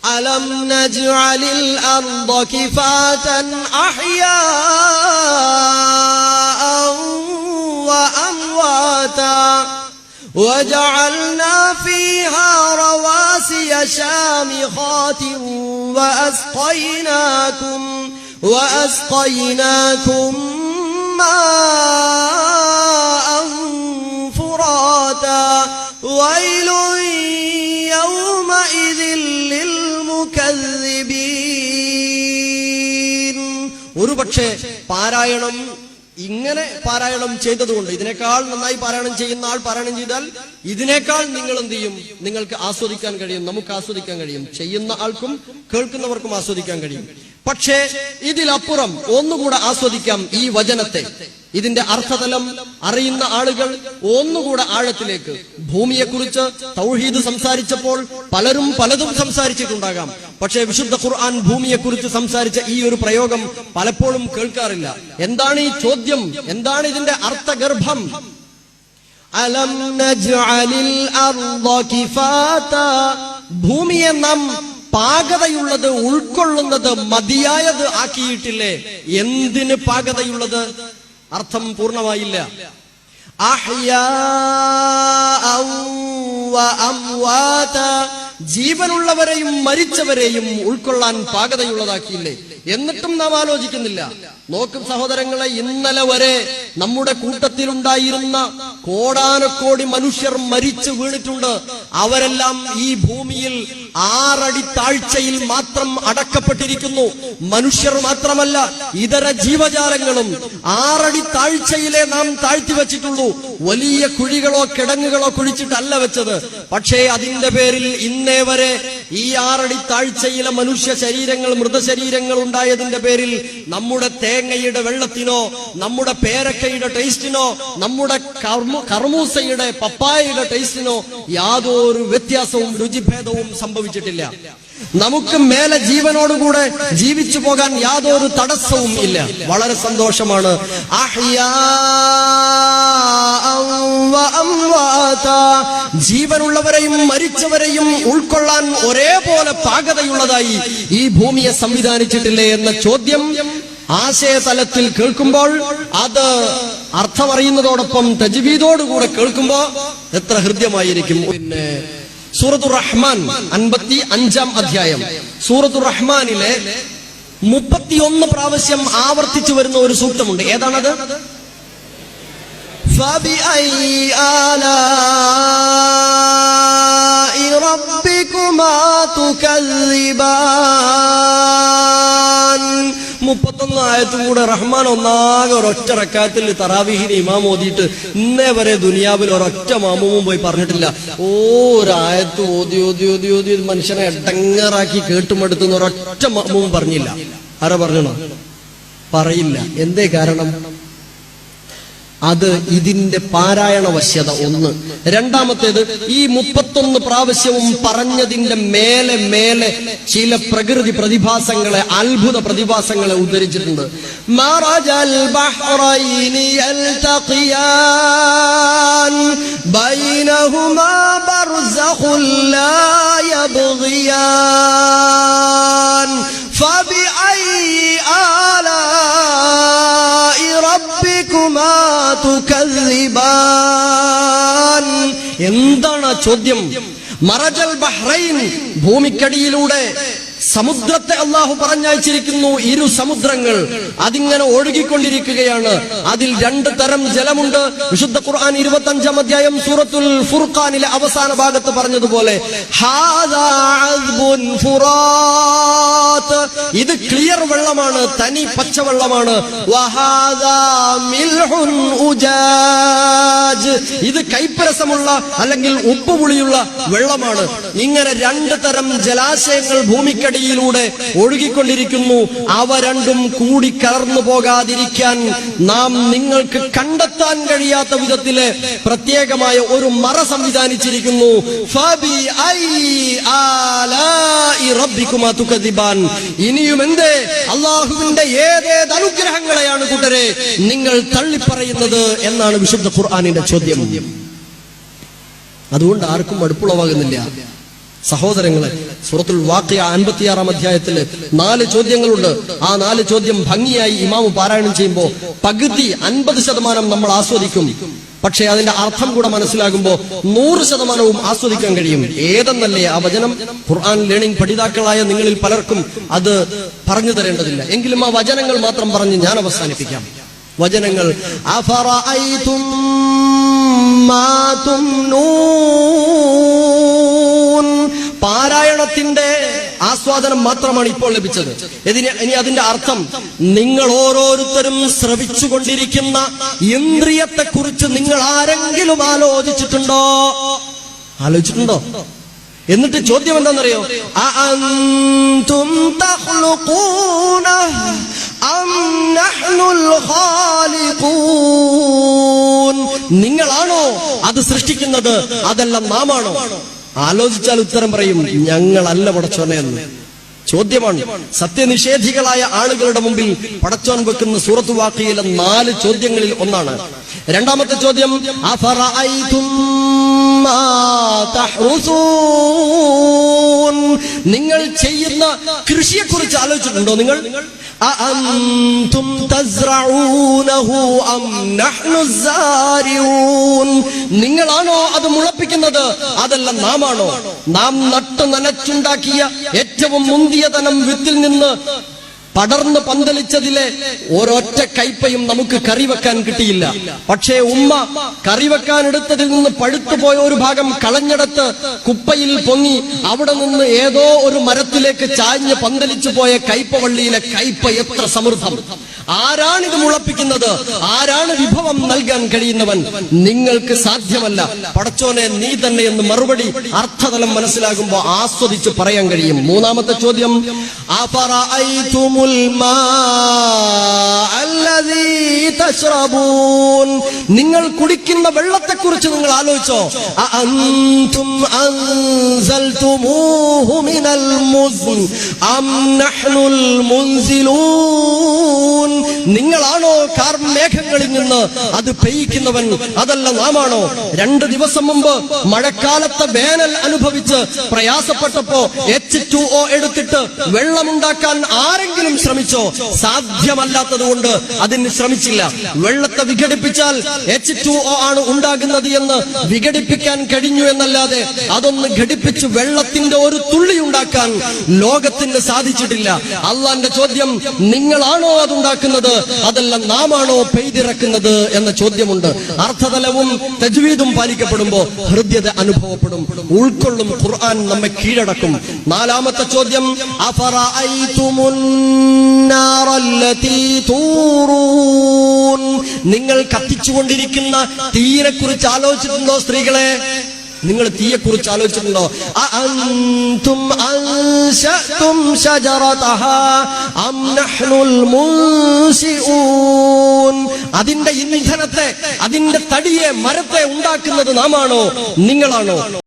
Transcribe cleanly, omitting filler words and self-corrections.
അലം നജ്അലിൽ Arda കിഫാതൻ അഹ്യാഅൻ വഅംവാതാ وجعلنا فيها رواسي شامخات وأسقيناكم ماء فراتا ويل يومئذ للمكذبين. ഒരുപക്ഷേ പാരായണം ഇങ്ങനെ പാരായണം ചെയ്തതുകൊണ്ട്, ഇതിനേക്കാൾ നന്നായി പാരായണം ചെയ്യുന്ന ആൾ പാരായണം ചെയ്താൽ ഇതിനേക്കാൾ നിങ്ങൾ എന്ത് ചെയ്യും? നിങ്ങൾക്ക് ആസ്വദിക്കാൻ കഴിയും, നമുക്ക് ആസ്വദിക്കാൻ കഴിയും, ചെയ്യുന്ന ആൾക്കും കേൾക്കുന്നവർക്കും ആസ്വദിക്കാൻ കഴിയും. പക്ഷേ ഇതിലപ്പുറം ഒന്നുകൂടെ ആസ്വദിക്കാം ഈ വചനത്തെ. ഇതിന്റെ അർത്ഥതലം അറിയുന്ന ആളുകൾ ഒന്നുകൂടെ ആഴത്തിലേക്ക്, ഭൂമിയെക്കുറിച്ച് തൗഹീദ് സംസാരിച്ചപ്പോൾ പലരും പലതും സംസാരിച്ചിട്ടുണ്ടാകാം. പക്ഷേ വിശുദ്ധ ഖുർആൻ ഭൂമിയെക്കുറിച്ച് സംസാരിച്ച ഈ ഒരു പ്രയോഗം പലപ്പോഴും കേൾക്കാറില്ല. എന്താണ് ഈ ചോദ്യം? എന്താണ് ഇതിന്റെ അർത്ഥഗർഭം? അലം നജ്അലിൽ അർദ കിഫാതാ, ഭൂമിയെ നാം പാകതയുള്ളത്, ഉൾക്കൊള്ളുന്നത്, മതിയായത് ആക്കിയിട്ടില്ലേ? എന്തിന് പാകതയുള്ളത്? അർത്ഥം പൂർണ്ണമായില്ല. അഹ്യാഅൻ വഅംവാതാ, ജീവനുള്ളവരെയും മരിച്ചവരെയും ഉൾക്കൊള്ളാൻ പാകതയുള്ളതാക്കിയില്ലേ? എന്നിട്ടും നാം ആലോചിക്കുന്നില്ല. നോക്കും സഹോദരങ്ങളെ, ഇന്നലെ വരെ നമ്മുടെ കൂട്ടത്തിലുണ്ടായിരുന്ന കോടാനക്കോടി മനുഷ്യർ മരിച്ചു വീണിട്ടുണ്ട്. അവരെല്ലാം ഈ ഭൂമിയിൽ 6 അടി താഴ്ചയിൽ മാത്രം അടക്കപ്പെട്ടിരിക്കുന്നു. മനുഷ്യർ മാത്രമല്ല, ഇതര ജീവജാലങ്ങളും 6 അടി താഴ്ചയിലെ നാം താഴ്ത്തി വെച്ചിട്ടുള്ളൂ. വലിയ കുഴികളോ കിടങ്ങുകളോ കുഴിച്ചിട്ടല്ല വെച്ചത്. പക്ഷേ അതിന്റെ പേരിൽ ഇന്നേ വരെ ഈ 6 അടി താഴ്ചയിലെ മനുഷ്യ ശരീരങ്ങൾ, മൃതശരീരങ്ങൾ ഉണ്ടായതിന്റെ പേരിൽ നമ്മുടെ തേങ്ങയുടെ വെള്ളത്തിനോ, നമ്മുടെ പേരക്കയുടെ ടേസ്റ്റിനോ, നമ്മുടെ കർമൂസയുടെ പപ്പായയുടെ ടേസ്റ്റിനോ യാതൊരു വ്യത്യാസവും രുചിഭേദവും സംഭവിച്ചിട്ടില്ല. നമുക്ക് മേലെ ജീവനോടുകൂടെ ജീവിച്ചു പോകാൻ യാതൊരു തടസ്സവും ഇല്ല. വളരെ സന്തോഷമാണ്. ജീവനുള്ളവരെയും മരിച്ചവരെയും ഉൾക്കൊള്ളാൻ ഒരേപോലെ പാകതയുള്ളതായി ഈ ഭൂമിയെ സംവിധാനിച്ചിട്ടില്ലേ എന്ന ചോദ്യം ആശയതലത്തിൽ കേൾക്കുമ്പോൾ, അത് അർത്ഥമറിയുന്നതോടൊപ്പം തജ്വീദോടുകൂടെ കേൾക്കുമ്പോ എത്ര ഹൃദ്യമായിരിക്കും. പിന്നെ സൂറത്തുർ റഹ്മാൻ 55-ാം അധ്യായം, സൂറത്തുർ റഹ്മാനിലെ 31 പ്രാവശ്യം ആവർത്തിച്ചു വരുന്ന ഒരു സൂക്തമുണ്ട്. ഏതാണത്? ഫബിഅയ്യി ആലാഇ റബ്ബികുമാ തുകദ്ദിബാൻ. 31 ആയത്തും കൂടെ റഹ്മാൻ ഒന്നാകെ ഒരൊറ്റ റക്അത്തിൽ തറാവീഹിന് ഇമാം ഓതിയിട്ട് ഇന്നേ വരെ ദുനിയാവിൽ ഒരൊറ്റ മാമൂമും പോയി പറഞ്ഞിട്ടില്ല. ഒരായത്ത് ഓതി ഓതി ഓതി ഓതി മനുഷ്യനെ എടങ്ങേറാക്കി കേട്ടുമെടുത്തുന്ന ഒരൊറ്റ മാമൂമും പറഞ്ഞില്ല. ആരാ പറഞ്ഞോ? പറയില്ല. എന്തേ കാരണം? അത് ഇതിന്റെ പാരായണ വശ്യത ഒന്ന്. രണ്ടാമത്തേത്, ഈ 31 പ്രാവശ്യവും പറഞ്ഞതിന്റെ മേലെ മേലെ ചില പ്രകൃതി പ്രതിഭാസങ്ങളെ, അത്ഭുത പ്രതിഭാസങ്ങളെ ഉദ്ധരിച്ചിട്ടുണ്ട്. മറജൽ ബഹ്റൈനി യൽതഖിയാൻ ബൈനഹുമാ ബർസഖുൻ ലാ യബ്ഗിയാൻ ഫബിഅയ്യി ആലാഇ റബ്ബികുമാ തുകദ്ദിബാൻ. എന്താണ് ചോദ്യം? മറജൽ ബഹ്റൈൻ, ഭൂമിക്കടിയിലൂടെ സമുദ്രത്തെ അള്ളാഹു പറഞ്ഞയച്ചിരിക്കുന്നു. 2 സമുദ്രങ്ങൾ അതിങ്ങനെ ഒഴുകിക്കൊണ്ടിരിക്കുകയാണ്. അതിൽ 2 തരം ജലമുണ്ട്. വിശുദ്ധ ഖുർആൻ 25-ാം അധ്യായം സൂറത്തുൽ ഫുർഖാനിലെ അവസാന ഭാഗത്ത് പറഞ്ഞതുപോലെ, ഹാദാ അദ്ബുൻ ഫുറാത്ത്, ഇത് ക്ലിയർ വെള്ളമാണ്, തനി പച്ചവെള്ളമാണ്. വഹാദാ മിൽഹുൻ ഉജാജ്, ഇത് കൈപ്പരസമുള്ള അല്ലെങ്കിൽ ഉപ്പുപുളിയുള്ള വെള്ളമാണ്. ഇങ്ങനെ 2 തരം ജലാശയങ്ങൾ ഭൂമിക്കടിയിലൂടെ ഒഴുകിക്കൊണ്ടിരിക്കുന്നു. അവ രണ്ടും കൂടി കലർന്നു പോകാതിരിക്കാൻ നാം നിങ്ങൾക്ക് കണ്ടെത്താൻ കഴിയാത്ത വിധത്തിലെ പ്രത്യേകമായ ഒരു മറ സംവിധാനിച്ചിരിക്കുന്നു. ഇനിയും എന്തേ അള്ളാഹുവിന്റെ ഏതേത് അനുഗ്രഹങ്ങളെയാണ് കൂട്ടരെ നിങ്ങൾ തള്ളിപ്പറയുന്നത് എന്നാണ് വിശുദ്ധ ഖുർആനിന്റെ ചോദ്യം. അതുകൊണ്ട് ആർക്കും മടുപ്പുളവാകുന്നില്ല. സഹോദരങ്ങളെ, സൂറത്തുൽ വാഖിയ 56-ാം അധ്യായത്തില് 4 ചോദ്യങ്ങളുണ്ട്. ആ 4 ചോദ്യം ഭംഗിയായി ഇമാമു പാരായണം ചെയ്യുമ്പോൾ പകുതി 50% നമ്മൾ ആസ്വദിക്കും. പക്ഷേ അതിന്റെ അർത്ഥം കൂടെ മനസ്സിലാകുമ്പോൾ 100% ആസ്വദിക്കാൻ കഴിയും. ഏതെന്നല്ലേ ആ വചനം? ഖുർആൻ ലേണിംഗ് പഠിതാക്കളായ നിങ്ങളിൽ പലർക്കും അത് പറഞ്ഞു തരേണ്ടതില്ല. എങ്കിലും ആ വചനങ്ങൾ മാത്രം പറഞ്ഞ് ഞാൻ അവസാനിപ്പിക്കാം. വചനങ്ങൾ: അഫറഅയ്തും മാ തുംനൂൻ. പാരായണത്തിന്റെ ആസ്വാദനം മാത്രമാണ് ഇപ്പോൾ ലഭിച്ചത്. ഇനി അതിന്റെ അർത്ഥം, നിങ്ങൾ ഓരോരുത്തരും ശ്രവിച്ചുകൊണ്ടിരിക്കുന്ന ഇന്ദ്രിയത്തെ കുറിച്ച് നിങ്ങൾ ആരെങ്കിലും ആലോചിച്ചിട്ടുണ്ടോ? എന്നിട്ട് ചോദ്യം എന്താണെന്നറിയോ? അഅൻതും തഖ്ലുഖൂനഹു അം നഹ്നുൽ ഖാലിഖൂൻ. നിങ്ങളാണോ അത് സൃഷ്ടിക്കുന്നത്, അതല്ല നാമാണോ? ആലോചിച്ചാൽ ഉത്തരം പറയും, ഞങ്ങളല്ല പടച്ചോനെ എന്ന്. ചോദ്യമാണ്. സത്യനിഷേധികളായ ആളുകളുടെ മുമ്പിൽ പടച്ചോൻ വെക്കുന്ന സൂറത്ത് വാഖിയയിലെ 4 ചോദ്യങ്ങളിൽ ഒന്നാണ്. രണ്ടാമത്തെ ചോദ്യം: അഫറഅയ്തും മാ തഹ്റുസൂൻ. നിങ്ങൾ ചെയ്യുന്ന കൃഷിയെക്കുറിച്ച് ആലോചിച്ചിട്ടുണ്ടോ? നിങ്ങൾ അഅൻതും തസ്റഊനഹു അം നഹ്നു സാരിഊൻ. നിങ്ങളാണോ അത് മുളപ്പിക്കുന്നത്, അതല്ല നാമാണോ? നാം നട്ടു നനച്ചുണ്ടാക്കിയ ഏറ്റവും മുന്തിയ തനം വിത്തിൽ നിന്ന് പടർന്ന് പന്തലിച്ചതിലെ ഒരൊറ്റ കയ്പയും നമുക്ക് കറിവെക്കാൻ കിട്ടിയില്ല. പക്ഷേ ഉമ്മ കറിവെക്കാൻ എടുത്തതിൽ നിന്ന് പഴുത്തുപോയ ഒരു ഭാഗം കളഞ്ഞെടുത്ത് കുപ്പയിൽ പൊങ്ങി അവിടെ നിന്ന് ഏതോ ഒരു മരത്തിലേക്ക് ചാഞ്ഞ് പന്തലിച്ചു പോയ കയ്പവള്ളിയിലെ കയ്പ എത്ര സമൃദ്ധം! ആരാണിത് മുളപ്പിക്കുന്നത്? ആരാണ് വിഭവം നൽകാൻ കഴിയുന്നവൻ? നിങ്ങൾക്ക് സാധ്യമല്ല, പടച്ചോനെ നീ തന്നെ എന്ന് മറുപടി അർത്ഥതലം മനസ്സിലാകുമ്പോൾ ആസ്വദിച്ച് പറയാൻ കഴിയും. മൂന്നാമത്തെ ചോദ്യം: അഫറഅയ്തുമുൽ മാഅ അല്ലദീ തശ്റബൂൻ. നിങ്ങൾ കുടിക്കുന്ന വെള്ളത്തെക്കുറിച്ച് നിങ്ങൾ ആലോചിച്ചോ? അഅൻതും അൻസൽതുമൂഹു മിനൽ മുസ്ൻ അം നഹ്നുൽ മുൻസിലൂൻ. നിങ്ങളാണോ കാർമേഘങ്ങളിൽ നിന്ന് അത് പെയ്യിക്കുന്നവൻ, അതല്ല നാമാണോ? 2 ദിവസം മുമ്പ് മഴക്കാലത്തെ വേനൽ അനുഭവിച്ച് പ്രയാസപ്പെട്ടപ്പോ H2O എടുത്തിട്ട് വെള്ളമുണ്ടാക്കാൻ ആരെങ്കിലും ശ്രമിച്ചോ? സാധ്യമല്ലാത്തതുകൊണ്ട് അതിന് ശ്രമിച്ചില്ല. വെള്ളത്തെ വിഘടിപ്പിച്ചാൽ H2O ആണ് ഉണ്ടാകുന്നത് എന്ന് വിഘടിപ്പിക്കാൻ കഴിഞ്ഞു എന്നല്ലാതെ അതൊന്ന് ഘടിപ്പിച്ച് വെള്ളത്തിന്റെ ഒരു തുള്ളി ഉണ്ടാക്കാൻ ലോകത്തിന് സാധിച്ചിട്ടില്ല. അള്ളാന്റെ ചോദ്യം: നിങ്ങളാണോ അതുണ്ടാക്കുന്നത്, അതല്ല നാമാണോ പെയ്തിറക്കുന്നത് എന്ന ചോദ്യമുണ്ട്. അർത്ഥതലവും തജ്വീദും പാലിക്കപ്പെടുമ്പോ ഹൃദ്യത അനുഭവപ്പെടും, ഉൾക്കൊള്ളും. ഖുർആൻ നമ്മെ കീഴടക്കും. നാലാമത്തെ ചോദ്യം: അഫറഅയ്തുമുൻ നാറല്ലതീ തൂറൂൻ. നിങ്ങൾ കത്തിച്ചുകൊണ്ടിരിക്കുന്ന തീയെ കുറിച്ച് ആലോചിച്ചിട്ടുണ്ടോ? സ്ത്രീകളെ, നിങ്ങൾ തീയെക്കുറിച്ച് ആലോചിച്ചിട്ടുണ്ടോ? അഅൻതും അൻശഅതും ശജറതഹാ അം നഹ്നുൽ മുൻസിഊൻ. അതിന്റെ ഇന്ധനത്തെ, അതിന്റെ തടിയെ, മരത്തെ ഉണ്ടാക്കുന്നത് നാമാണോ, നിങ്ങളാണോ?